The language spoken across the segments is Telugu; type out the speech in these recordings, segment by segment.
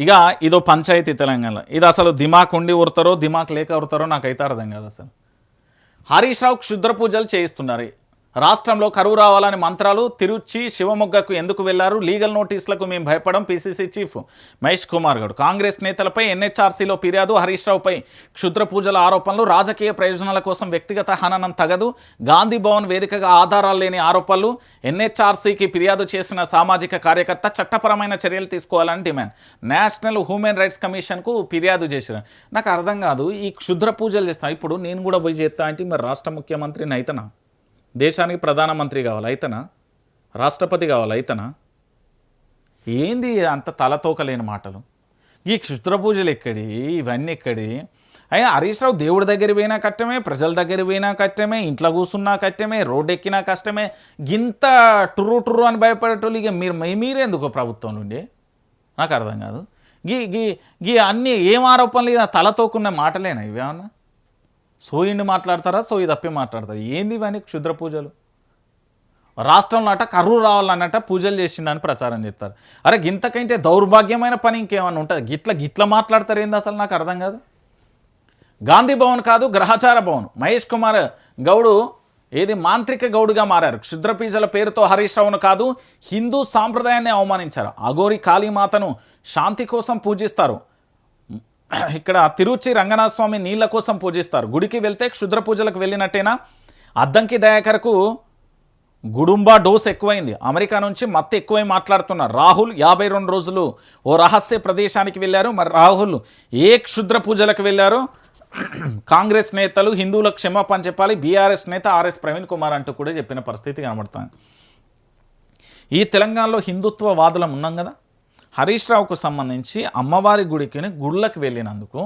ఇక ఇదో పంచాయతీ తెలంగాణలో. ఇది అసలు దిమాక్ ఉండి ఉడతారో దిమాక్ లేక ఉడతారో నాకైతే అర్థం కాదు. అసలు హరీష్ రావు క్షుద్ర పూజలు చేయిస్తున్నారు. రాష్ట్రంలో కరువు రావాలని మంత్రాలు. తిరుచి శివమొగ్గకు ఎందుకు వెళ్లారు? లీగల్ నోటీసులకు మేము భయపడం. PCC chief Mahesh Kumar Goud. కాంగ్రెస్ నేతలపై ఎన్హెచ్ఆర్సీలో ఫిర్యాదు. హరీష్ రావుపై క్షుద్ర పూజల ఆరోపణలు. రాజకీయ ప్రయోజనాల కోసం వ్యక్తిగత హననం తగదు. గాంధీ భవన్ వేదికగా ఆధారాలు లేని ఆరోపణలు. ఎన్హెచ్ఆర్సీకి ఫిర్యాదు చేసిన సామాజిక కార్యకర్త చట్టపరమైన చర్యలు తీసుకోవాలని డిమాండ్. నేషనల్ హ్యూమన్ రైట్స్ కమిషన్కు ఫిర్యాదు చేసిన. నాకు అర్థం కాదు, ఈ క్షుద్ర పూజలు చేస్తాను. ఇప్పుడు నేను కూడా పోయి చేస్తా అంటే మరి రాష్ట్ర ముఖ్యమంత్రిని అయితేనా? దేశానికి ప్రధానమంత్రి కావాలి అయితేనా? రాష్ట్రపతి కావాలి అయితేనా? ఏంది అంత తలతోకలేని మాటలు? ఈ క్షుద్ర పూజలు ఎక్కడి, ఇవన్నీ ఎక్కడి? అయినా హరీష్ రావు దేవుడి దగ్గర పోయినా కష్టమే, ప్రజల దగ్గర పోయినా కష్టమే, ఇంట్లో కూర్చున్నా కష్టమే, రోడ్డు ఎక్కినా కష్టమే. గింత టుర్రు అని భయపడేటోళ్ళు ఇక మీరెందుకు ప్రభుత్వం నుండి? నాకు అర్థం కాదు. గీ అన్నీ ఏం ఆరోపణలు? ఇక తలతోకున్న మాటలేనా ఇవేమన్నా? సోయిండి మాట్లాడతారా, సోయి తప్పి మాట్లాడతారా? ఏంది ఇవన్నీ క్షుద్ర పూజలు? రాష్ట్రంలో అట కరువు రావాలన్నట పూజలు చేసిండని ప్రచారం చేస్తారు. అరే గింతకంటే దౌర్భాగ్యమైన పని ఇంకేమన్నా ఉంటుంది? గిట్ల మాట్లాడతారు ఏంది అసలు? నాకు అర్థం కాదు. గాంధీ భవన్ కాదు గ్రహచార భవన్. మహేష్ కుమార్ గౌడు మాంత్రిక గౌడుగా మారారు. క్షుద్ర పూజల పేరుతో హరీష్ రావును కాదు, హిందూ సాంప్రదాయాన్ని అవమానించారు. అఘోరి కాళీమాతను శాంతి కోసం పూజిస్తారు. ఇక్కడ తిరుచి రంగనాథస్వామి నీళ్ళ కోసం పూజిస్తారు. గుడికి వెళ్తే క్షుద్ర పూజలకు వెళ్ళినట్టేనా? అద్దంకి దయాకర్కు గుడుంబా డోస్ ఎక్కువైంది. అమెరికా నుంచి మత్తు ఎక్కువై మాట్లాడుతున్నారు. రాహుల్ 52 రోజులు ఓ రహస్య ప్రదేశానికి వెళ్ళారు. మరి రాహుల్ ఏ క్షుద్ర పూజలకు వెళ్ళారు? కాంగ్రెస్ నేతలు హిందువులకు క్షమాపణ చెప్పాలి. బీఆర్ఎస్ నేత ఆర్ఎస్ ప్రవీణ్ కుమార్ అంటూ కూడా చెప్పిన పరిస్థితి కనబడుతుంది. ఈ తెలంగాణలో హిందుత్వ వాదులం ఉన్నాం కదా. హరీష్ రావుకు సంబంధించి అమ్మవారి గుళ్ళకి వెళ్ళినందుకు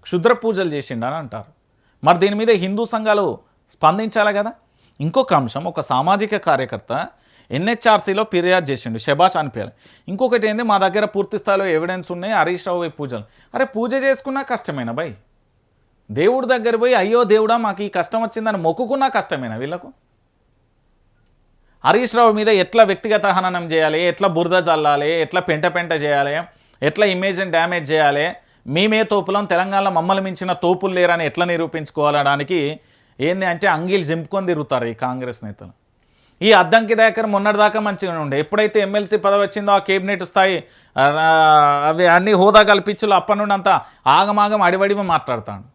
క్షుద్ర పూజలు చేసిండని అంటారు. మరి దీని మీద హిందూ సంఘాలు స్పందించాలి కదా. ఇంకొక అంశం, ఒక సామాజిక కార్యకర్త ఎన్హెచ్ఆర్సీలో ఫిర్యాదు చేసిండు, శబాష్ అనిపించాలి. ఇంకొకటి ఏంది, మా దగ్గర పూర్తి స్థాయిలో ఎవిడెన్స్ ఉన్నాయి హరీష్ రావు పూజలు. అరే పూజ చేసుకున్నా కష్టమేనా భయ్? దేవుడి దగ్గర పోయి అయ్యో దేవుడా మాకు ఈ కష్టం వచ్చిందని మొక్కుకున్నా కష్టమేనా వీళ్ళకు? హరీష్ రావు మీద ఎట్లా వ్యక్తిగత హననం చేయాలి, ఎట్లా బురద చల్లాలి, ఎట్లా పెంట చేయాలి, ఎట్లా ఇమేజ్ని డ్యామేజ్ చేయాలి, మేమే తోపులం, తెలంగాణలో మమ్మల్ని మించిన తోపులు లేరని ఎట్లా నిరూపించుకోవాలడానికి ఏంది అంటే అంగీలు జింపుకొని తిరుగుతారు ఈ కాంగ్రెస్ నేతలు. ఈ అద్దంకి దయాకర్ మొన్నటిదాకా మంచిగా ఉండే, ఎప్పుడైతే ఎమ్మెల్సీ పదవి వచ్చిందో ఆ కేబినెట్ స్థాయి అవి అన్ని హోదా కల్పించులు అప్పటి నుండి అంతా ఆగమాగం అడివడివి మాట్లాడతాడు.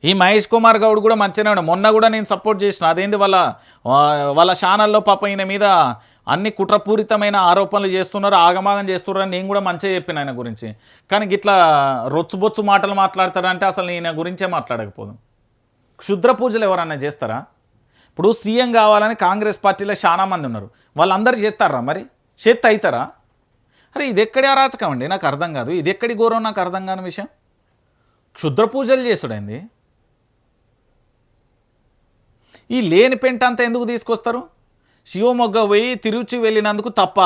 ఈ మహేష్ కుమార్ గౌడ్ కూడా మంచిగానే ఉన్నాడు. మొన్న కూడా నేను సపోర్ట్ చేసిన. అదేంది వాళ్ళ ఛానల్లో పాప ఈయన మీద అన్ని కుట్రపూరితమైన ఆరోపణలు చేస్తున్నారు, ఆగమాగం చేస్తున్నారు అని నేను కూడా మంచిగా చెప్పిన ఆయన గురించి. కానీ గిట్లా రొచ్చుబొచ్చు మాటలు మాట్లాడతారంటే అసలు ఈయన గురించే మాట్లాడకపోదు. క్షుద్ర పూజలు ఎవరన్నా చేస్తారా? ఇప్పుడు సీఎం కావాలని కాంగ్రెస్ పార్టీలో చాలా మంది ఉన్నారు, వాళ్ళందరూ చేస్తారా? మరి చేత్త అవుతారా? అరే ఇది ఎక్కడి అరాచకం అండి? నాకు అర్థం కాదు. ఇది ఎక్కడి గౌరవం? నాకు అర్థం కాని విషయం. క్షుద్ర పూజలు చేసుడైంది. ఈ లేని పెంట అంతా ఎందుకు తీసుకొస్తారు? శివమొగ్గ పోయి తిరుచి వెళ్ళినందుకు తప్ప?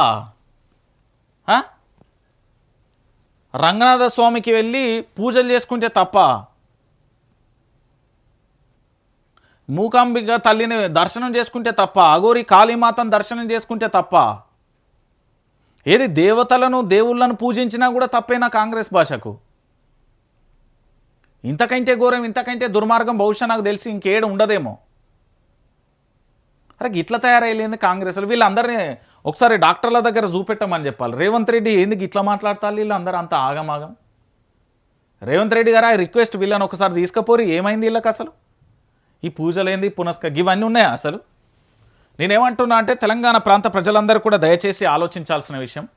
రంగనాథ స్వామికి వెళ్ళి పూజలు చేసుకుంటే తప్ప? మూకాంబిక తల్లిని దర్శనం చేసుకుంటే తప్ప? అఘోరి కాళీమాతను దర్శనం చేసుకుంటే తప్ప? ఏది దేవతలను దేవుళ్ళను పూజించినా కూడా తప్పేనా కాంగ్రెస్ భాషకు? ఇంతకంటే ఘోరం, ఇంతకంటే దుర్మార్గం బహుశా నాకు తెలిసి ఇంకేడు ఉండదేమో. అరే ఇట్లా తయారయ్యేది కాంగ్రెస్లో. వీళ్ళందరినీ ఒకసారి డాక్టర్ల దగ్గర చూపెట్టమని చెప్పాలి. రేవంత్ రెడ్డి ఎందుకు ఇట్లా మాట్లాడతారు? వీళ్ళందరూ అంత ఆగమాగం. రేవంత్ రెడ్డి గారు ఆ రిక్వెస్ట్ వీళ్ళని ఒకసారి తీసుకుపోరి, ఏమైంది వీళ్ళకి అసలు? ఈ పూజలేంది, ఇవన్నీ ఉన్నాయా అసలు? నేనేమంటున్నా అంటే తెలంగాణ ప్రాంత ప్రజలందరూ కూడా దయచేసి ఆలోచించాల్సిన విషయం.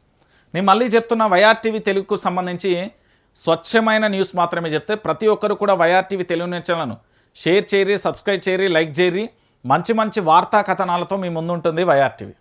నేను మళ్ళీ చెప్తున్నా, వైఆర్టీవీ తెలుగుకు సంబంధించి స్వచ్ఛమైన న్యూస్ మాత్రమే చెప్తే ప్రతి ఒక్కరు కూడా వైఆర్టీవీ తెలుగు ఛానల్ను షేర్ చేయరి, సబ్స్క్రైబ్ చేయరి, లైక్ చేయరి. మంచి మంచి వార్తా కథనాలతో మీ ముందుంటుంది వైఆర్టీవీ.